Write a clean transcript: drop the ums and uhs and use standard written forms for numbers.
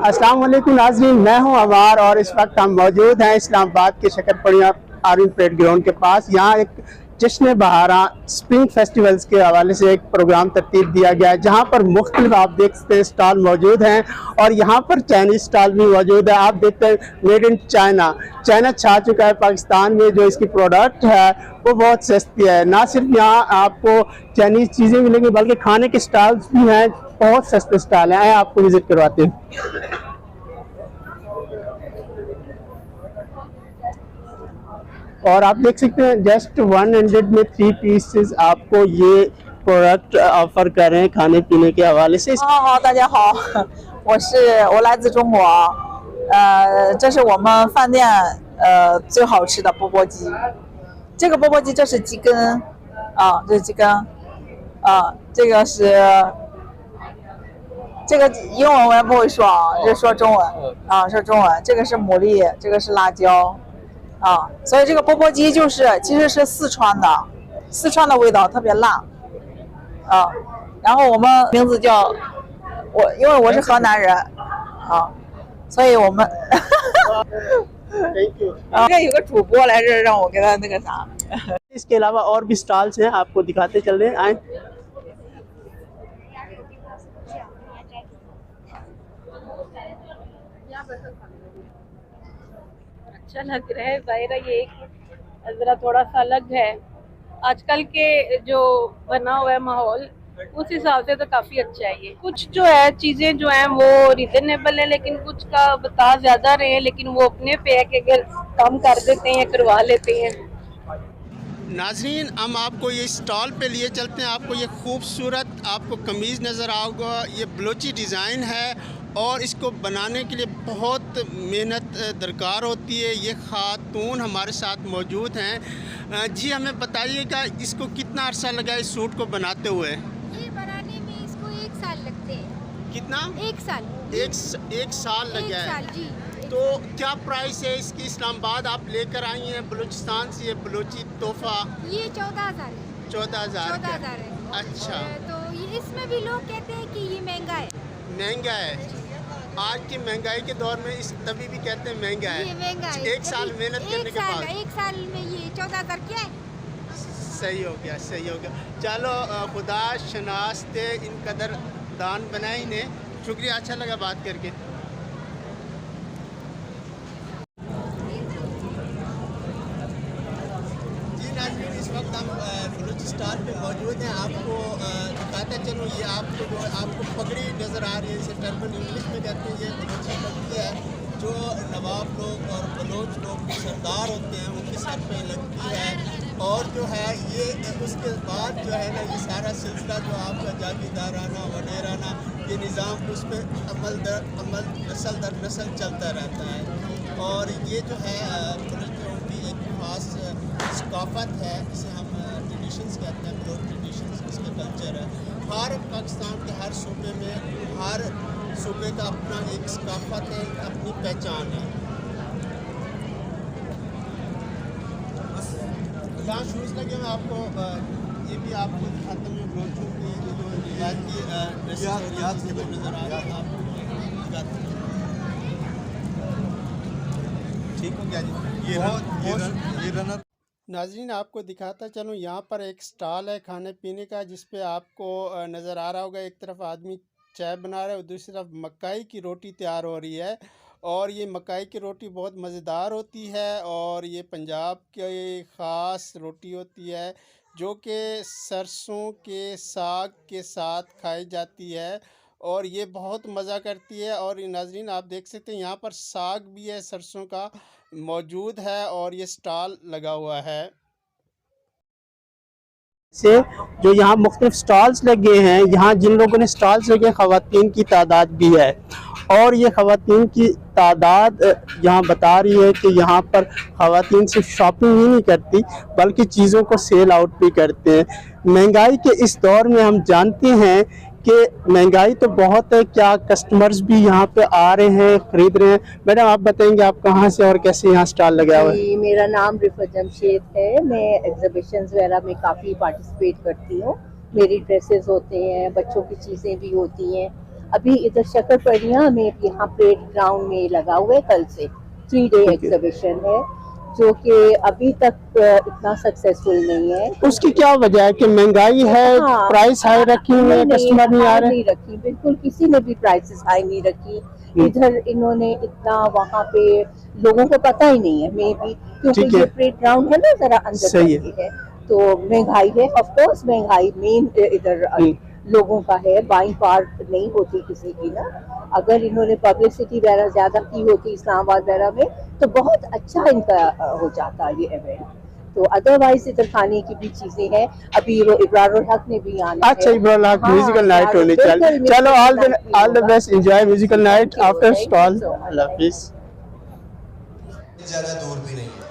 अस्सलाम वालेकुम नाज़रीन, मैं हूं अवार और इस वक्त हम मौजूद हैं इस्लामाबाद के शकरपड़िया आर्मी परेड ग्राउंड के पास। यहाँ एक जश्न बहारा स्प्रिंग फेस्टिवल्स के हवाले से एक प्रोग्राम तरतीब दिया गया है, जहाँ पर मुख्तलिफ आप देख सकते हैं स्टॉल मौजूद हैं और यहाँ पर चाइनीज़ स्टॉल भी मौजूद है। आप देखते हैं मेड इन चाइना, चाइना छा चुका है पाकिस्तान में। जो इसकी प्रोडक्ट है वो बहुत सस्ती है। ना सिर्फ यहाँ आपको चाइनीज़ चीज़ें मिलेंगी बल्कि खाने के स्टॉल्स भी हैं, बहुत सस्ते स्टॉल हैं। आपको विजिट करवाते हैं। और आप देख सकते हैं जस्ट 100 में 3 पीसेस आपको ये प्रोडक्ट ऑफर कर रहे हैं खाने पीने के हवाले से। 大家好，我来自中国，这是我们饭店最好吃的钵钵鸡。这个钵钵鸡这是鸡根啊，这是鸡根啊，这个是这个英文我也不会说啊，就说中文啊，说中文。这个是牡蛎，这个是辣椒。啊，所以这个钵钵鸡其实是四川的味道特别辣，啊，然后我们名字叫因为我是河南人，啊，所以我们这个有个主播来这让我给他那个啥。इसके अलावा और भी स्टॉल्स हैं, आपको दिखाते चल रहे हैं। आए अच्छा लग रहा है। जाहिर है ये जरा थोड़ा सा अलग है, आजकल के जो बना हुआ है माहौल उस हिसाब से तो काफी अच्छा है। ये कुछ जो है चीजें जो हैं वो रीजनेबल है, लेकिन कुछ का बता ज्यादा रहे हैं, लेकिन वो अपने पे है कि अगर कम कर देते हैं करवा लेते हैं। नाजरीन, हम आपको ये स्टॉल पे लिए चलते हैं। आपको ये खूबसूरत आपको कमीज़ नज़र आओगा, ये बलोची डिज़ाइन है और इसको बनाने के लिए बहुत मेहनत दरकार होती है। ये खातून हमारे साथ मौजूद हैं। जी हमें बताइएगा इसको कितना अरसा लगा इस सूट को बनाते हुए? ये बनाने में इसको 1 साल लगते हैं। कितना? 1 साल। एक साल लग गया है जी। तो क्या प्राइस है इसकी? इस्लामाबाद आप लेकर आई हैं बलूचिस्तान से, ये बलोची तोहफा। ये 14,000 है। 14,000 है। अच्छा, तो इसमें भी लोग कहते हैं कि ये महंगा है। महंगा है। आज की महंगाई के दौर में इस तभी भी कहते हैं महंगा है। ये महंगा है। 1 साल मेहनत करने के बाद 1 साल में ये 14,000 क्या है? सही हो गया, सही हो गया। चलो खुदा शनास्ते इन कदर दान बनाए ने। शुक्रिया, अच्छा लगा बात करके। जी नाज़रीन, इस वक्त हम बलूचिस्तान पे मौजूद हैं। आपको बताते चलो, ये आपको पगड़ी नज़र आ रही है, इसे टर्बन इंग्लिश में कहते हैं। ये बलूची पगड़ी है जो नवाब लोग और बलोच लोग के सरदार होते हैं उनके सर पे लगती है। और जो है ये उसके बाद जो है ना, ये सारा सिलसिला जो आपका जागीरदाराना वडेराना ये निज़ाम उस पर अमल नस्ल दर नस्ल चलता रहता है। और ये जो है बलूचियों की एक ख़ास सकाफ़त है, इसे हम ट्रेडिशंस कहते हैं, बलोच ट्रेडिशंस इसके कल्चर है। हर पाकिस्तान के हर सूबे में हर सूबे का अपना एक सकाफ़त है, अपनी पहचान है। यहाँ शूज़ लगे हुए आपको, ये भी आपको दिखाते हैं बलोचों की जो रिवायती ड्रेसेस नज़र आ रहा है आपको। ठीक हो गया जी। ये रनर नाजरीन, आपको दिखाता चलूँ, यहाँ पर एक स्टॉल है खाने पीने का जिस पे आपको नज़र आ रहा होगा। एक तरफ आदमी चाय बना रहा है और दूसरी तरफ मकाई की रोटी तैयार हो रही है। और ये मकाई की रोटी बहुत मज़ेदार होती है और ये पंजाब की ख़ास रोटी होती है जो कि सरसों के साग के साथ खाई जाती है और ये बहुत मज़ा करती है। और नाज़रीन, आप देख सकते हैं यहाँ पर साग भी है, सरसों का मौजूद है और ये स्टॉल लगा हुआ है। से जो यहाँ मुख्तलिफ स्टॉल्स लगे हैं, यहाँ जिन लोगों ने स्टॉल्स लगे ख़वातीन की तादाद भी है और ये ख़वातीन की तादाद यहाँ बता रही है कि यहाँ पर ख़वातीन सिर्फ शॉपिंग ही नहीं करती बल्कि चीज़ों को सेल आउट भी करते हैं। महंगाई के इस दौर में हम जानते हैं कि महंगाई तो बहुत है, क्या कस्टमर्स भी यहाँ पे आ रहे हैं, ख़रीद रहे हैं? मैडम आप बताएंगे आप कहाँ से और कैसे यहाँ स्टॉल लगा हुआ है? मेरा नाम रिफत जमशेद है। मैं एग्जीबिशंस वगैरह में काफ़ी पार्टिसिपेट करती हूँ। मेरी ड्रेसेस होते हैं, बच्चों की चीज़ें भी होती हैं अभी इधर शक्करपड़िया में यहाँ परेड ग्राउंड में लगा हुआ है, कल से 3 डे एग्जीबिशन है जो कि अभी तक इतना सक्सेसफुल नहीं है। उसकी क्या वजह है कि महंगाई है, हाँ, प्राइस हाई रखी हुई है, कस्टमर नहीं आ हाई रहे? नहीं रखी, बिल्कुल किसी ने भी प्राइसेस हाई नहीं रखी। इधर इन्होंने इतना वहाँ पे लोगों को पता ही नहीं है, मे बी क्योंकि ठीक है। ये परेड ग्राउंड है ना जरा अंदर सही है। करके है, तो महंगाई है, ऑफ कोर्स महंगाई मेन इधर लोगों का है, बाइंग पावर नहीं होती किसी की ना। अगर इन्होंने पब्लिसिटी वगैरह ज्यादा की होती इस्लामाबाद वगैरह में तो बहुत अच्छा इनका हो जाता ये इवेंट। तो अदरवाइज इधर खाने की भी चीजें हैं। अभी वो इब्रारुल हक ने भी आना अच्छा, है। इब्रारुल हक हाँ, म्यूजिकल नाइट होनी बिल्कुल चाहिए। musical चलो, night all the best, enjoy musical night Thank you, after thank you stall. so much. अल्लाह हाफिज। ज़्यादा दूर भी नहीं है।